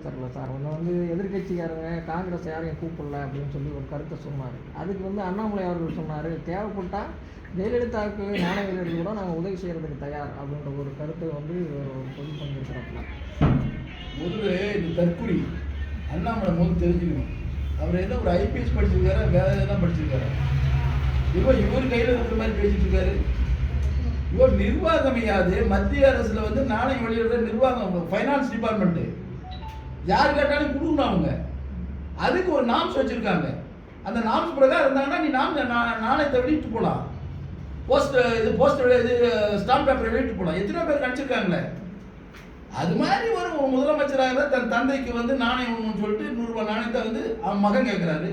தரல சார். ஒன்று எதிர்கட்சிக்காரங்க காங்கிரஸ் யாரையும் கூப்பிடல அப்படின்னு சொல்லி ஒரு கருத்தை சொன்னார். அதுக்கு அண்ணாமலை அவர்கள் சொன்னார், தேவைப்பட்டால் ஜெயலலிதாவுக்கு ஞான வீரர்கள் கூட நாங்கள் உதவி செய்கிறதுக்கு தயார் அப்படின்ற ஒரு கருத்தை பதிவு பண்ணியிருக்கிறோம்ல. முதல்ல இந்த தற்குறி அண்ணாமலை முதல் தெரிஞ்சுக்கணும். அவர் என்ன ஒரு ஐபிஎஸ் படிச்சிருக்காரா, வேற எதாவது படிச்சிருக்காரா? இவர் கையில் இருக்கிற மாதிரி பேசிட்டு இருக்காரு. இவர் நிர்வாகமையாது. மத்திய அரசுல நாணயம் வெளியிடுற நிர்வாகம், ஃபைனான்ஸ் டிபார்ட்மெண்ட் யார் கேட்டாலும் கொடுக்கணும். அவங்க அதுக்கு ஒரு நாம்ஸ் வச்சிருக்காங்க. அந்த நாம்ஸ் பிரகாரம் இருந்தாங்கன்னா நீ நாணயத்தை வெளியிட்டு போகலாம், போஸ்ட் இது ஸ்டாம்ப் பேப்பரை வெளியிட்டு போகலாம். எத்தனை பேர் நினச்சிருக்காங்களே. அது மாதிரி ஒரு முதலமைச்சராக தன் தந்தைக்கு நாணயம் ஒன்றுன்னு சொல்லிட்டு 100 ரூபாய் நாணயத்தை அவன் மகன் கேட்குறாரு.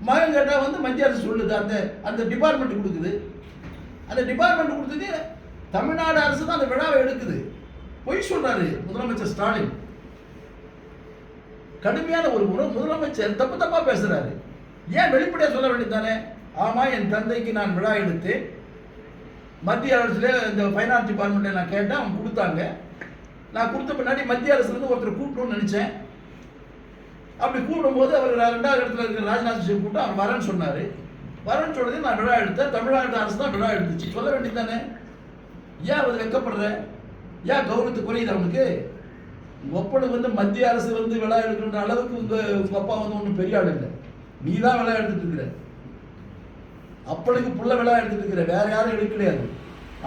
மகன் கேட்டால் மத்திய அரசு சொல்லுது, அந்த டிபார்ட்மெண்ட் கொடுக்குது. அந்த டிபார்ட்மெண்ட் கொடுத்தது தமிழ்நாடு அரசு தான் அந்த விழாவை எடுக்குது. பொய் சொல்றாரு முதலமைச்சர் ஸ்டாலின். கடுமையான ஒரு முதலமைச்சர் தப்பா பேசுறாரு. ஏன் வெளிப்படையா சொல்ல வேண்டியதானே? ஆமா, என் தந்தைக்கு நான் விழா எடுத்து மத்திய அரசுல இந்த ஃபைனான்ஸ் டிபார்ட்மெண்ட்டை நான் கேட்டேன், அவங்க கொடுத்தாங்க. நான் கொடுத்த பின்னாடி மத்திய அரசுல இருந்து ஒருத்தர் கூப்பிடணும்னு நினைச்சேன். அப்படி கூப்பிடும்போது அவர் 2வது இடத்துல இருக்கிற ராஜ்நாத் சிங் கூப்பிட்டு அவர் வரேன்னு சொன்னாரு. வரேன்னு சொன்னது நான் விழா எடுத்தேன். தமிழ்நாடு அரசு தான் விழா எடுத்துச்சு. சொல்ல வேண்டியதானே? ஏன் அவர் வெக்கப்படுற? ஏன் கௌரவத்து குறையுது அவனுக்கு? ஒப்பனுக்கு மத்திய அரசு விழா எடுக்கின்ற அளவுக்கு உங்க அப்பா ஒன்றும் பெரிய ஆள் இல்லை. நீ தான் விழா எடுத்துட்டு இருக்கிற. அப்பனுக்கு புள்ள விழா எடுத்துட்டு இருக்கிற, வேற யாரும் எடுக்க கிடையாது.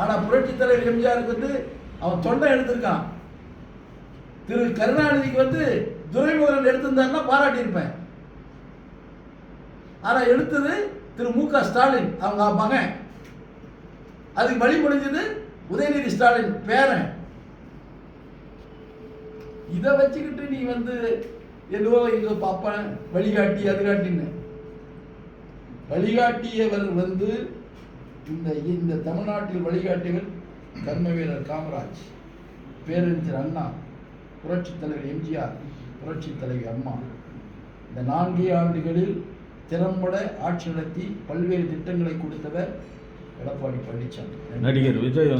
ஆனா புரட்சி தலைவர் எம்ஜிஆருக்கு அவன் தொண்டை எடுத்திருக்கான். திரு கருணாநிதிக்கு துரைமுருகன் எடுத்திருந்தாருன்னா பாராட்டி இருப்பேன். ஆனா எடுத்தது திரு மு.க. ஸ்டாலின், அவங்க மகன். அதுக்கு வழிமொழிஞ்சது உதயநிதி ஸ்டாலின் பேரன். இதை வச்சுக்கிட்டு நீ என்னவோ எங்க பாப்பன் வழிகாட்டி அது காட்டின்னு வழிகாட்டியவர் இந்த தமிழ்நாட்டில் வழிகாட்டியவர் கர்ம வீரர் காமராஜ், பேரறிஞர் அண்ணா, புரட்சி தலைவர் எம்ஜிஆர், புரட்சி தலைவர் அம்மா. இந்த 4 ஆண்டுகளில் திறம்பட ஆட்சி நடத்தி பல்வேறு திட்டங்களை கொடுத்தவர் எடப்பாடி பழனிசாமி. நடிகர் விஜய்